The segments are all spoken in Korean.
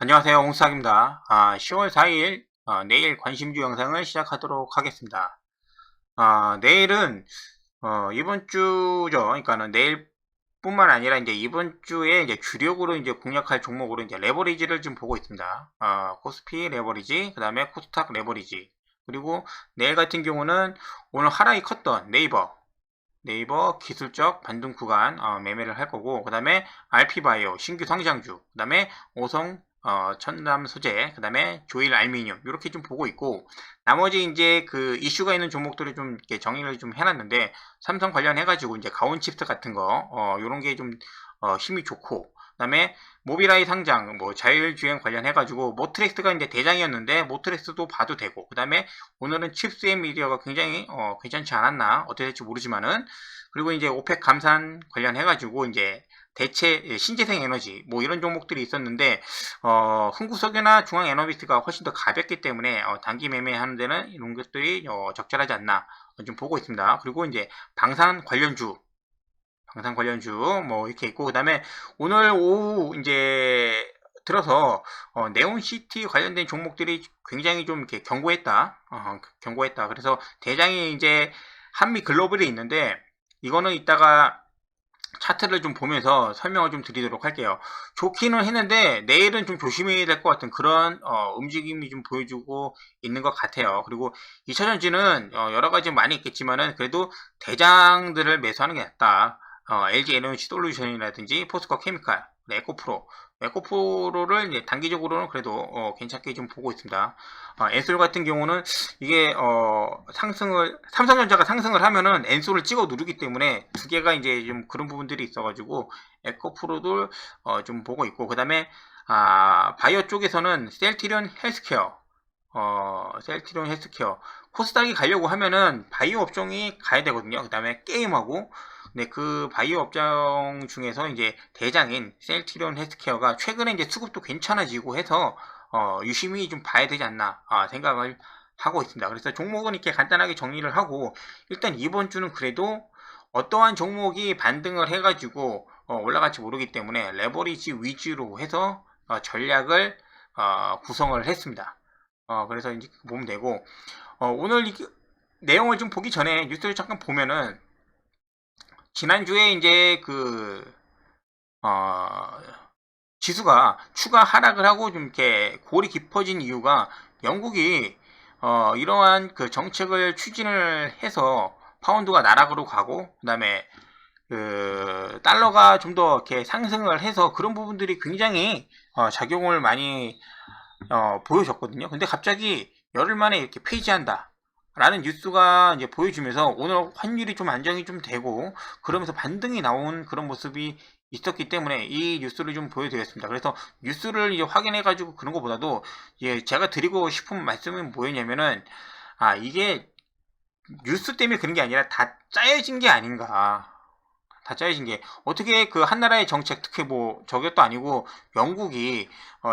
안녕하세요. 홍수학입니다. 10월 4일 내일 관심주 영상을 시작하도록 하겠습니다. 내일은 이번 주죠. 그러니까는 내일뿐만 아니라 이제 이번 주에 이제 주력으로 이제 공략할 종목으로 이제 레버리지를 좀 보고 있습니다. 코스피 레버리지, 그 다음에 코스닥 레버리지, 그리고 내일 같은 경우는 오늘 하락이 컸던 네이버 기술적 반등 구간 매매를 할 거고, 그 다음에 RP바이오 신규 성장주, 그 다음에 오성 천남 소재, 그 다음에 조일 알미늄 이렇게 좀 보고 있고, 나머지 이제 그 이슈가 있는 종목들을 좀 이렇게 정리를 좀 해놨는데, 삼성 관련해 가지고 이제 가온칩스 같은 거 요런 게 좀 힘이 좋고, 그 다음에 모비라이 상장, 뭐 자율주행 관련해 가지고 모트렉스가 이제 대장이었는데 모트렉스도 봐도 되고, 그 다음에 오늘은 칩스 앤 미디어가 굉장히 괜찮지 않았나, 어떻게 될지 모르지만은, 그리고 이제 오펙 감산 관련해 가지고 이제 대체 신재생 에너지 뭐 이런 종목들이 있었는데, 흥구석유나 중앙에너비스가 훨씬 더 가볍기 때문에 단기 매매하는 데는 이런 것들이 적절하지 않나 좀 보고 있습니다. 그리고 이제 방산 관련주 뭐 이렇게 있고, 그다음에 오늘 오후 이제 들어서 네온시티 관련된 종목들이 굉장히 좀 이렇게 경고했다. 그래서 대장이 이제 한미 글로벌에 있는데, 이거는 이따가 차트를 좀 보면서 설명을 좀 드리도록 할게요. 좋기는 했는데 내일은 좀 조심해야 될 것 같은 그런 움직임이 좀 보여주고 있는 것 같아요. 그리고 2차전지는 여러 가지 많이 있겠지만은 그래도 대장들을 매수하는 게 낫다. LG 에너지 솔루션이라든지 포스코 케미칼, 에코프로를 이제 단기적으로는 그래도 괜찮게 좀 보고 있습니다. 엔솔 같은 경우는 이게 삼성전자가 상승을 하면은 엔솔을 찍어 누르기 때문에 두 개가 이제 좀 그런 부분들이 있어가지고 에코프로도 좀 보고 있고, 그 다음에 바이오 쪽에서는 셀트리온 헬스케어 코스닥이 가려고 하면은 바이오 업종이 가야 되거든요. 그 다음에 게임하고. 네, 그 바이오 업종 중에서 이제 대장인 셀트리온 헬스케어가 최근에 이제 수급도 괜찮아지고 해서 유심히 좀 봐야 되지 않나 생각을 하고 있습니다. 그래서 종목은 이렇게 간단하게 정리를 하고, 일단 이번 주는 그래도 어떠한 종목이 반등을 해가지고 올라갈지 모르기 때문에 레버리지 위주로 해서 전략을 구성을 했습니다. 그래서 이제 보면 되고, 오늘 이 내용을 좀 보기 전에 뉴스를 잠깐 보면은, 지난주에 이제 어, 지수가 추가 하락을 하고 좀 이렇게 골이 깊어진 이유가, 영국이 이러한 그 정책을 추진을 해서 파운드가 나락으로 가고, 그 다음에 그 달러가 좀 더 이렇게 상승을 해서 그런 부분들이 굉장히 작용을 많이 보여줬거든요. 근데 갑자기 열흘 만에 이렇게 폐지한다 라는 뉴스가 이제 보여주면서 오늘 환율이 좀 안정이 좀 되고, 그러면서 반등이 나온 그런 모습이 있었기 때문에 이 뉴스를 좀 보여드렸습니다. 그래서 뉴스를 이제 확인해 가지고 그런 것보다도 제가 드리고 싶은 말씀은 뭐였냐면은, 이게 뉴스 때문에 그런 게 아니라 다 짜여진 게 아닌가. 다 짜여진 게, 어떻게 그 한 나라의 정책, 특히 뭐 저것도 아니고 영국이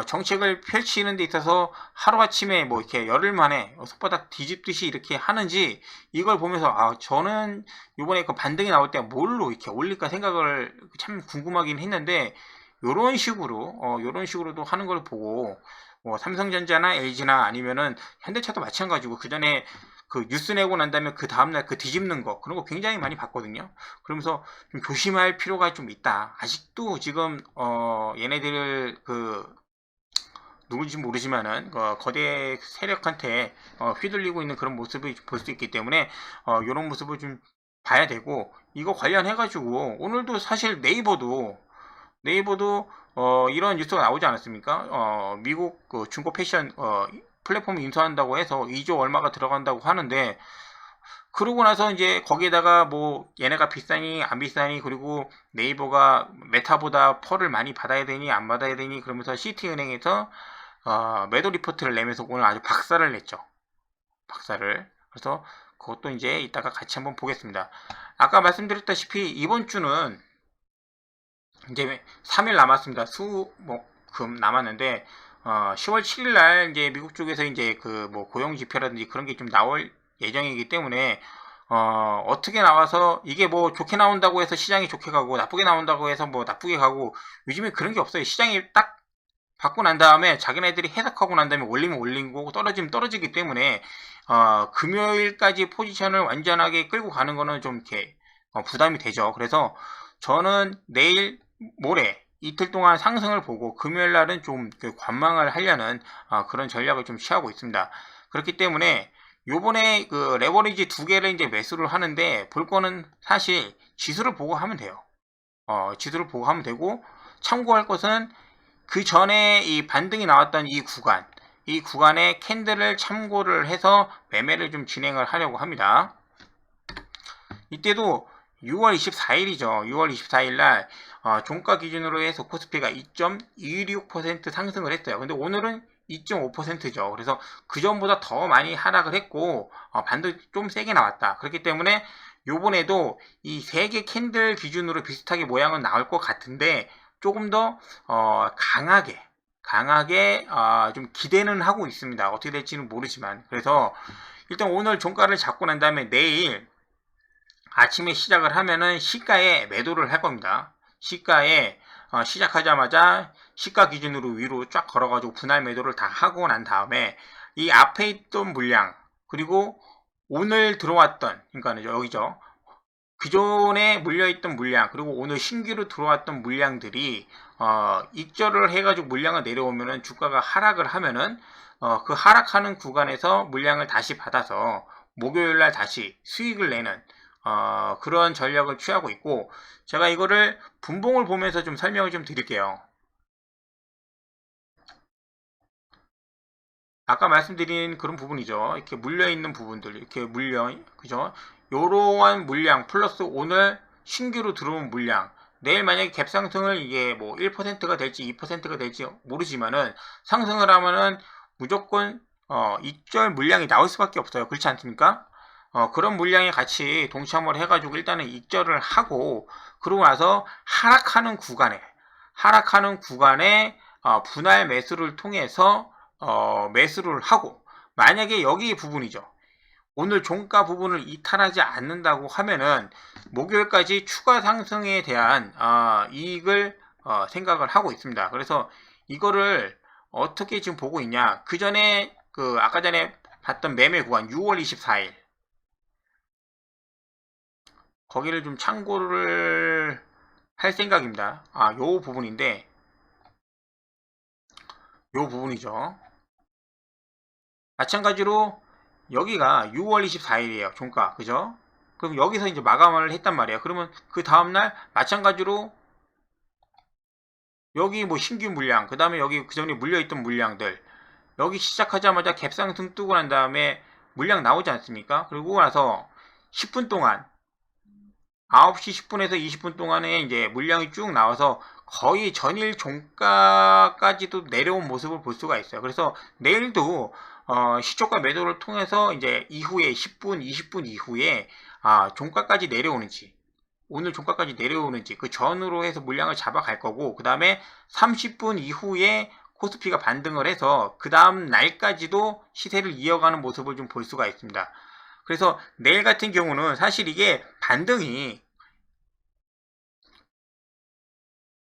정책을 펼치는 데 있어서 하루아침에 뭐 이렇게 열흘 만에 손바닥 뒤집듯이 이렇게 하는지, 이걸 보면서 저는 이번에 그 반등이 나올 때 뭘로 이렇게 올릴까 생각을 참 궁금하긴 했는데, 요런 식으로도 하는 걸 보고, 뭐 삼성전자나 LG나 아니면은 현대차도 마찬가지고, 그 전에 그 뉴스 내고 난 다음에 그 다음날 그 뒤집는 거, 그런 거 굉장히 많이 봤거든요. 그러면서 좀 조심할 필요가 좀 있다. 아직도 지금 얘네들 누군지 모르지만은 거대 세력한테 휘둘리고 있는 그런 모습을 볼 수 있기 때문에 이런 모습을 좀 봐야 되고, 이거 관련해 가지고 오늘도 사실 네이버도 이런 뉴스가 나오지 않았습니까? 미국 그 중고 패션 플랫폼 인수한다고 해서 2조 얼마가 들어간다고 하는데, 그러고 나서 이제 거기에다가 뭐 얘네가 비싸니 안 비싸니, 그리고 네이버가 메타보다 펄을 많이 받아야 되니 안 받아야 되니, 그러면서 시티은행에서 매도 리포트를 내면서 오늘 아주 박살을 냈죠. 박살을. 그래서 그것도 이제 이따가 같이 한번 보겠습니다. 아까 말씀드렸다시피 이번 주는 이제 3일 남았습니다. 금 남았는데, 10월 7일 날 이제 미국 쪽에서 이제 그 뭐 고용 지표라든지 그런 게 좀 나올 예정이기 때문에, 어떻게 나와서 이게 뭐 좋게 나온다고 해서 시장이 좋게 가고 나쁘게 나온다고 해서 뭐 나쁘게 가고, 요즘에 그런 게 없어요. 시장이 딱 받고 난 다음에 자기네들이 해석하고 난 다음에 올리면 올린 거고 떨어지면 떨어지기 때문에 금요일까지 포지션을 완전하게 끌고 가는 거는 좀 이렇게 부담이 되죠. 그래서 저는 내일 모레 이틀 동안 상승을 보고 금요일 날은 좀 관망을 하려는 그런 전략을 좀 취하고 있습니다. 그렇기 때문에 요번에 그 레버리지 두 개를 이제 매수를 하는데 볼 거는 사실 지수를 보고 하면 돼요. 지수를 보고 하면 되고 참고할 것은 그 전에 이 반등이 나왔던 이 구간의 캔들을 참고를 해서 매매를 좀 진행을 하려고 합니다. 이때도 6월 24일이죠. 6월 24일 날 종가 기준으로 해서 코스피가 2.26% 상승을 했어요. 근데 오늘은 2.5%죠. 그래서 그 전보다 더 많이 하락을 했고 반등 좀 세게 나왔다. 그렇기 때문에 요번에도 이 세 개 캔들 기준으로 비슷하게 모양은 나올 것 같은데 조금 더 강하게 좀 기대는 하고 있습니다. 어떻게 될지는 모르지만. 그래서 일단 오늘 종가를 잡고 난 다음에 내일 아침에 시작을 하면은 시가에 매도를 할 겁니다. 시가에 시작하자마자 시가 기준으로 위로 쫙 걸어가지고 분할 매도를 다 하고 난 다음에 이 앞에 있던 물량 그리고 오늘 들어왔던 그러니까 여기죠. 기존에 물려있던 물량 그리고 오늘 신규로 들어왔던 물량들이 익절을 해가지고 물량을 내려오면은 주가가 하락을 하면은 그 하락하는 구간에서 물량을 다시 받아서 목요일날 다시 수익을 내는 그런 전략을 취하고 있고 제가 이거를 분봉을 보면서 좀 설명을 좀 드릴게요. 아까 말씀드린 그런 부분이죠. 이렇게 물려있는 부분들 이렇게 그죠? 요러한 물량 플러스 오늘 신규로 들어온 물량 내일 만약에 갭상승을 이게 뭐 1%가 될지 2%가 될지 모르지만은 상승을 하면은 무조건 익절 물량이 나올 수밖에 없어요. 그렇지 않습니까? 그런 물량이 같이 동참을 해가지고 일단은 익절을 하고 그러고 나서 하락하는 구간에 분할 매수를 통해서 매수를 하고 만약에 여기 부분이죠. 오늘 종가 부분을 이탈하지 않는다고 하면은 목요일까지 추가 상승에 대한 이익을 생각을 하고 있습니다. 그래서 이거를 어떻게 지금 보고 있냐? 그 전에 아까 전에 봤던 매매 구간 6월 24일 거기를 좀 참고를 할 생각입니다. 요 부분인데 요 부분이죠. 마찬가지로 여기가 6월 24일이에요. 종가. 그죠? 그럼 여기서 이제 마감을 했단 말이에요. 그러면 그 다음날 마찬가지로 여기 뭐 신규 물량, 그 다음에 여기 그 전에 물려있던 물량들 여기 시작하자마자 갭상승 뜨고 난 다음에 물량 나오지 않습니까? 그리고 나서 10분 동안 9시 10분에서 20분 동안에 이제 물량이 쭉 나와서 거의 전일 종가까지도 내려온 모습을 볼 수가 있어요. 그래서 내일도 시초가 매도를 통해서 이제 이후에 10분, 20분 이후에 종가까지 내려오는지 오늘 종가까지 내려오는지 그 전으로 해서 물량을 잡아갈 거고 그 다음에 30분 이후에 코스피가 반등을 해서 그 다음 날까지도 시세를 이어가는 모습을 좀 볼 수가 있습니다. 그래서 내일 같은 경우는 사실 이게 반등이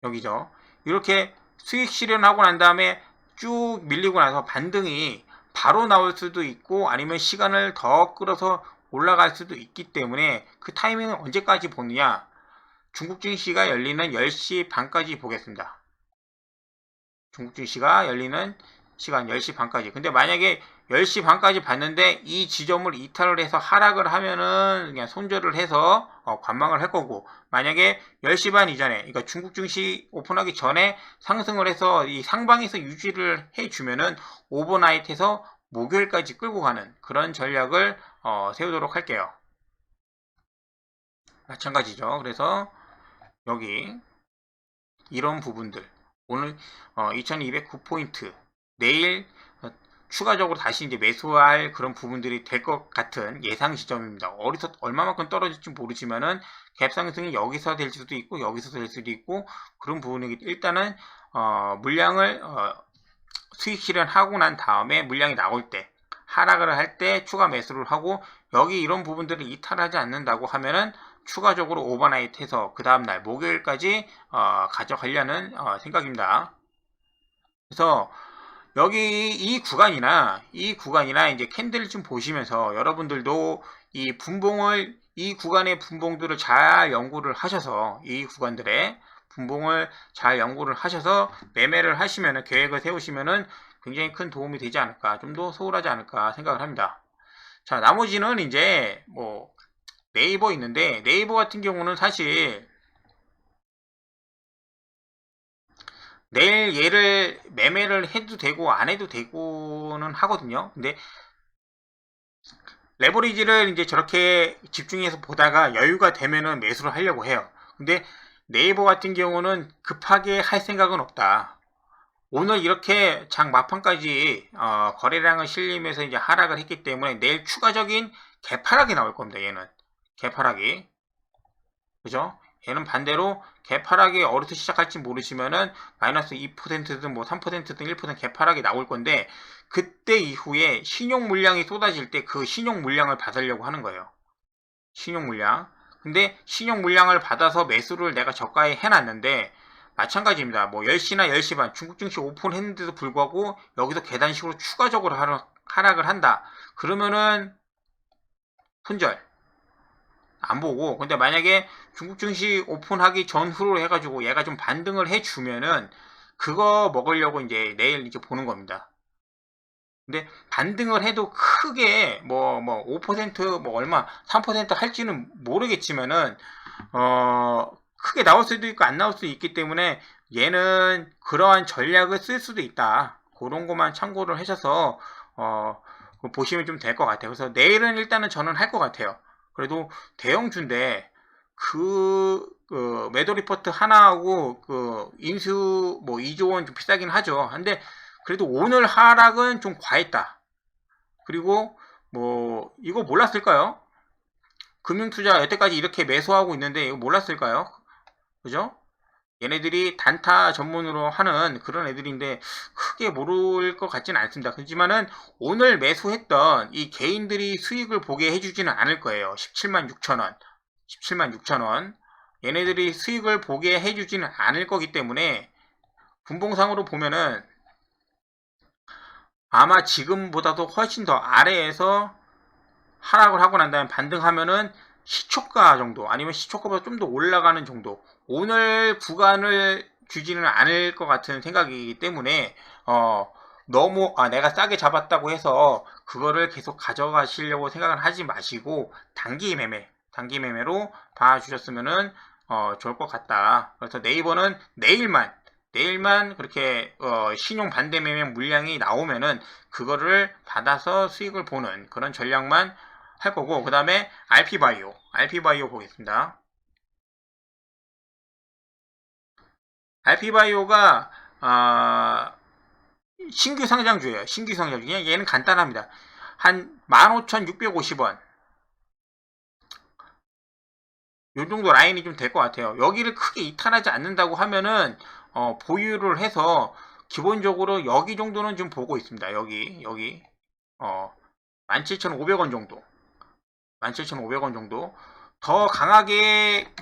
여기죠. 이렇게 수익 실현하고 난 다음에 쭉 밀리고 나서 반등이 바로 나올 수도 있고 아니면 시간을 더 끌어서 올라갈 수도 있기 때문에 그 타이밍은 언제까지 보느냐 중국 증시가 열리는 10시 반까지 보겠습니다. 중국 증시가 열리는 시간 10시 반까지. 근데 만약에 10시 반까지 봤는데 이 지점을 이탈을 해서 하락을 하면은 그냥 손절을 해서 관망을 할 거고 만약에 10시 반 이전에 그러니까 중국 증시 오픈하기 전에 상승을 해서 이 상방에서 유지를 해주면은 오버나잇해서 목요일까지 끌고 가는 그런 전략을 세우도록 할게요. 마찬가지죠. 그래서 여기 이런 부분들 오늘 2209포인트 내일 추가적으로 다시 이제 매수할 그런 부분들이 될 것 같은 예상 지점입니다. 어디서 얼마만큼 떨어질지 모르지만은 갭 상승이 여기서 될 수도 있고 여기서 될 수도 있고 그런 부분이 일단은 물량을 수익 실현하고 난 다음에 물량이 나올 때 하락을 할 때 추가 매수를 하고 여기 이런 부분들을 이탈하지 않는다고 하면은 추가적으로 오버나잇 해서 그 다음날 목요일까지 가져가려는 생각입니다. 그래서 여기 이 구간이나 이제 캔들을 좀 보시면서 여러분들도 이 구간의 분봉들을 잘 연구를 하셔서 이 구간들의 분봉을 잘 연구를 하셔서 매매를 하시면은 계획을 세우시면은 굉장히 큰 도움이 되지 않을까, 좀 더 소홀하지 않을까 생각을 합니다. 자, 나머지는 이제 뭐 네이버 있는데 네이버 같은 경우는 사실 내일 얘를 매매를 해도 되고 안 해도 되고는 하거든요. 근데 레버리지를 이제 저렇게 집중해서 보다가 여유가 되면은 매수를 하려고 해요. 근데 네이버 같은 경우는 급하게 할 생각은 없다. 오늘 이렇게 장 막판까지 거래량을 실리면서 이제 하락을 했기 때문에 내일 추가적인 개파락이 나올 겁니다. 얘는 개파락이, 그죠? 얘는 반대로 개파락이 어디서 시작할지 모르시면은 마이너스 2%든 뭐 3%든 1% 개파락이 나올 건데, 그때 이후에 신용 물량이 쏟아질 때 그 신용 물량을 받으려고 하는 거예요. 신용 물량. 근데 신용 물량을 받아서 매수를 내가 저가에 해놨는데 마찬가지입니다. 뭐 10시나 10시 반 중국 증시 오픈했는데도 불구하고 여기서 계단식으로 추가적으로 하락을 한다. 그러면은 손절 안 보고, 근데 만약에 중국 증시 오픈하기 전후로 해가지고 얘가 좀 반등을 해주면은 그거 먹으려고 이제 내일 이제 보는 겁니다. 근데 반등을 해도 크게 뭐 5%뭐 얼마 3% 할지는 모르겠지만은 크게 나올 수도 있고 안 나올 수도 있기 때문에 얘는 그러한 전략을 쓸 수도 있다. 그런 것만 참고를 하셔서 보시면 좀 될 것 같아요. 그래서 내일은 일단은 저는 할 것 같아요. 그래도 대형주인데 매도 리포트 하나하고 그 인수 뭐 2조 원 좀 비싸긴 하죠. 근데 그래도 오늘 하락은 좀 과했다. 그리고 뭐 이거 몰랐을까요? 금융투자 여태까지 이렇게 매수하고 있는데 이거 몰랐을까요? 그죠? 얘네들이 단타 전문으로 하는 그런 애들인데 크게 모를 것 같지는 않습니다. 그렇지만은 오늘 매수했던 이 개인들이 수익을 보게 해주지는 않을 거예요. 17만 6천 원, 17만 6천 원. 얘네들이 수익을 보게 해주지는 않을 거기 때문에 분봉상으로 보면은 아마 지금보다도 훨씬 더 아래에서 하락을 하고 난 다음에 반등하면은 시초가 정도 아니면 시초가보다 좀 더 올라가는 정도, 오늘 구간을 주지는 않을 것 같은 생각이기 때문에 너무 내가 싸게 잡았다고 해서 그거를 계속 가져가시려고 생각을 하지 마시고 단기 매매로 봐주셨으면은 좋을 것 같다. 그래서 네이버는 내일만 그렇게 신용 반대 매매 물량이 나오면은 그거를 받아서 수익을 보는 그런 전략만 할 거고, 그 다음에 RP바이오 보겠습니다. RP바이오가 신규 상장주예요. 신규 상장주. 얘는 간단합니다. 한 15,650원 요 정도 라인이 좀 될 것 같아요. 여기를 크게 이탈하지 않는다고 하면은 보유를 해서 기본적으로 여기 정도는 좀 보고 있습니다. 여기 17,500원 정도, 17,500원 정도 더 강하게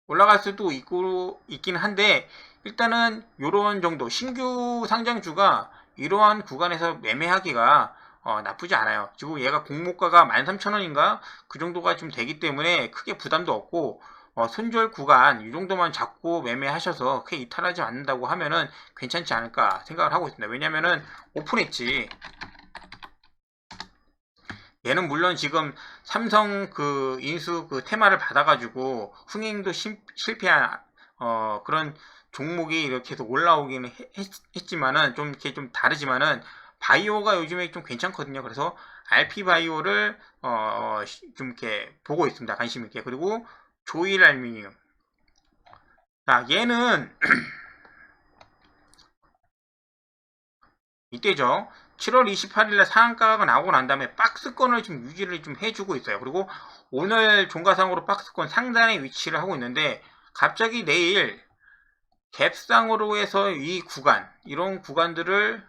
올라갈 수도 있긴 한데, 일단은 요런 정도 신규 상장주가 이러한 구간에서 매매하기가 나쁘지 않아요. 지금 얘가 공모가가 13,000원인가 그 정도가 좀 되기 때문에 크게 부담도 없고, 손절 구간 이 정도만 잡고 매매하셔서 크게 이탈하지 않는다고 하면은 괜찮지 않을까 생각을 하고 있습니다. 왜냐면은 오픈했지. 얘는 물론 지금 삼성 그 인수 그 테마를 받아가지고 흥행도 실패한 그런 종목이 이렇게 해서 올라오기는 했지만은 좀 이렇게 좀 다르지만은 바이오가 요즘에 좀 괜찮거든요. 그래서 RP 바이오를 좀 이렇게 보고 있습니다. 관심 있게. 그리고 조일 알미늄. 자, 얘는 이때죠. 7월 28일에 상한가가 나오고 난 다음에 박스권을 좀 유지를 좀 해주고 있어요. 그리고 오늘 종가상으로 박스권 상단에 위치를 하고 있는데 갑자기 내일 갭상으로 해서 이 구간, 이런 구간들을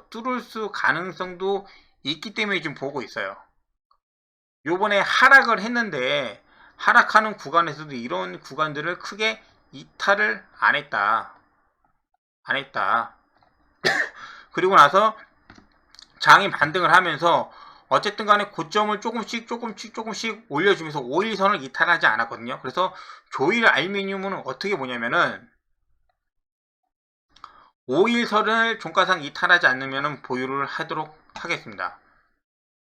뚫을 수 가능성도 있기 때문에 지금 보고 있어요. 요번에 하락을 했는데 하락하는 구간에서도 이런 구간들을 크게 이탈을 안 했다. 안 했다. 그리고 나서 장이 반등을 하면서 어쨌든 간에 고점을 조금씩 올려주면서 5일선을 이탈하지 않았거든요. 그래서 조일 알루미늄은 어떻게 보냐면은 5일선을 종가상 이탈하지 않으면 보유를 하도록 하겠습니다.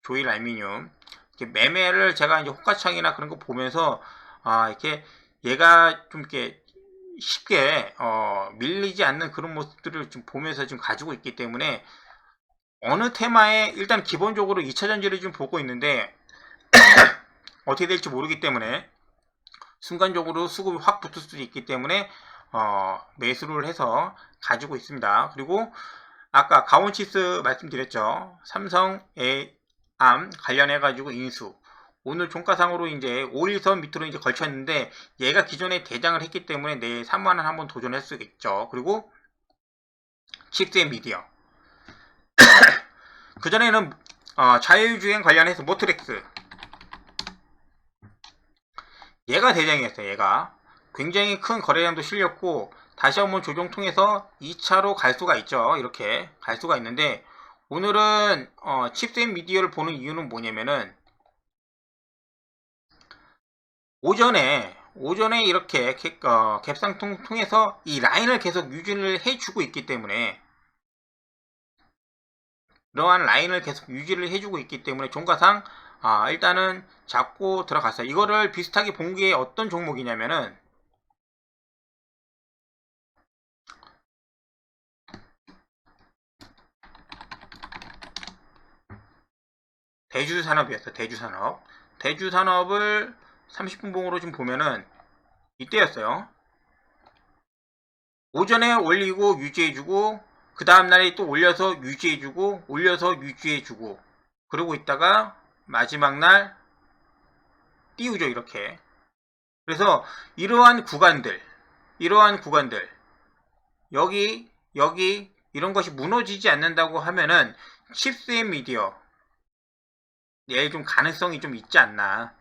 조일 알루미늄. 매매를 제가 이제 호가창이나 그런 거 보면서 이렇게 얘가 좀 이렇게 쉽게 밀리지 않는 그런 모습들을 좀 보면서 좀 가지고 있기 때문에 어느 테마에 일단 기본적으로 2차 전지를 좀 보고 있는데 어떻게 될지 모르기 때문에 순간적으로 수급이 확 붙을 수도 있기 때문에 매수를 해서 가지고 있습니다. 그리고 아까 가온치스 말씀드렸죠. 삼성 A암 관련해 가지고 인수. 오늘 종가상으로 이제 5일선 밑으로 이제 걸쳤는데 얘가 기존에 대장을 했기 때문에 내일 3만원 한번 도전할 수 있죠. 그리고 칩스앤 미디어. 그전에는 자율주행 관련해서 모트렉스. 얘가 대장이었어요. 얘가 굉장히 큰 거래량도 실렸고 다시 한번 조정 통해서 2차로 갈 수가 있죠. 이렇게 갈 수가 있는데 오늘은 칩스앤 미디어를 보는 이유는 뭐냐면은 오전에 이렇게 갭상통 통해서 이 라인을 계속 유지를 해주고 있기 때문에 이러한 라인을 계속 유지를 해주고 있기 때문에 종가상 일단은 잡고 들어갔어요. 이거를 비슷하게 본 게 어떤 종목이냐면은 대주산업이었어요. 대주산업. 대주산업을 30분 봉으로 좀 보면은 이때였어요. 오전에 올리고 유지해주고 그 다음날에 또 올려서 유지해주고 올려서 유지해주고 그러고 있다가 마지막 날 띄우죠. 이렇게. 그래서 이러한 구간들 여기 이런 것이 무너지지 않는다고 하면은 칩스앤 미디어 내일 좀 가능성이 좀 있지 않나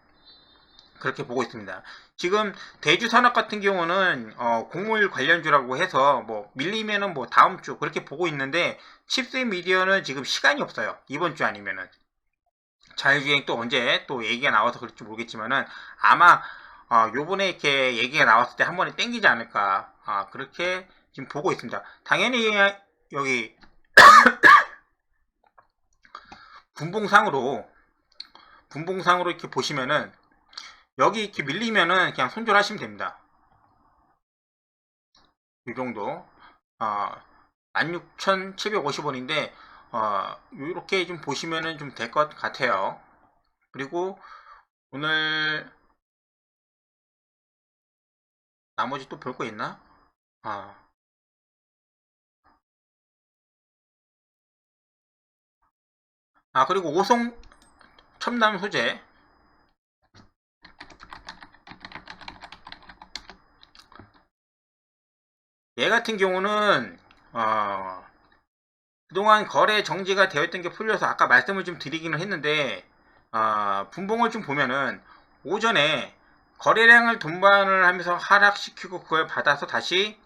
그렇게 보고 있습니다. 지금 대주산업 같은 경우는 곡물 관련주라고 해서 뭐 밀리면은 뭐 다음 주 그렇게 보고 있는데 칩스앤 미디어는 지금 시간이 없어요. 이번 주 아니면은 자율주행 또 언제 또 얘기가 나와서 그럴지 모르겠지만은 아마 요번에 이렇게 얘기가 나왔을 때 한 번에 땡기지 않을까 그렇게 지금 보고 있습니다. 당연히 여기 분봉상으로 이렇게 보시면은 여기 이렇게 밀리면은 그냥 손절하시면 됩니다. 이 정도 16,750원인데 이렇게 좀 보시면은 좀 될 것 같아요. 그리고 오늘 나머지 또 볼 거 있나? 그리고 오송 첨단 소재 얘 같은 경우는 그동안 거래 정지가 되었던 게 풀려서 아까 말씀을 좀 드리기는 했는데 분봉을 좀 보면은 오전에 거래량을 동반을 하면서 하락시키고 그걸 받아서 다시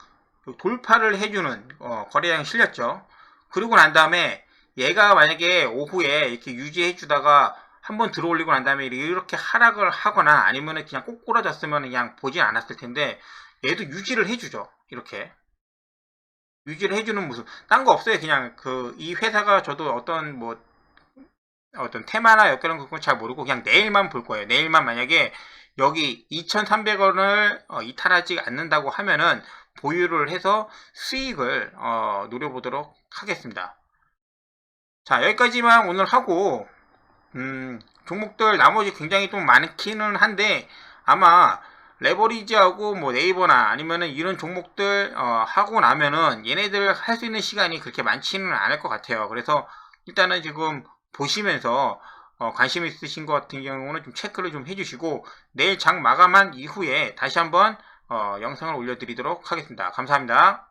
돌파를 해주는 거래량이 실렸죠. 그리고 난 다음에 얘가 만약에 오후에 이렇게 유지해 주다가 한번 들어올리고 난 다음에 이렇게 하락을 하거나 아니면 그냥 꼬꾸라졌으면 그냥 보진 않았을 텐데 얘도 유지를 해주죠. 이렇게 유지를 해주는 모습. 딴 거 없어요. 그냥 이 회사가 저도 어떤 테마나 엮여는 그건 잘 모르고 그냥 내일만 볼 거예요. 내일만 만약에 여기 2,300원을 이탈하지 않는다고 하면은 보유를 해서 수익을 노려보도록 하겠습니다. 자, 여기까지만 오늘 하고 종목들 나머지 굉장히 좀 많기는 한데 아마 레버리지하고 뭐 네이버나 아니면은 이런 종목들 하고 나면은 얘네들 할 수 있는 시간이 그렇게 많지는 않을 것 같아요. 그래서 일단은 지금 보시면서 관심 있으신 것 같은 경우는 좀 체크를 좀 해주시고 내일 장 마감한 이후에 다시 한번 영상을 올려드리도록 하겠습니다. 감사합니다.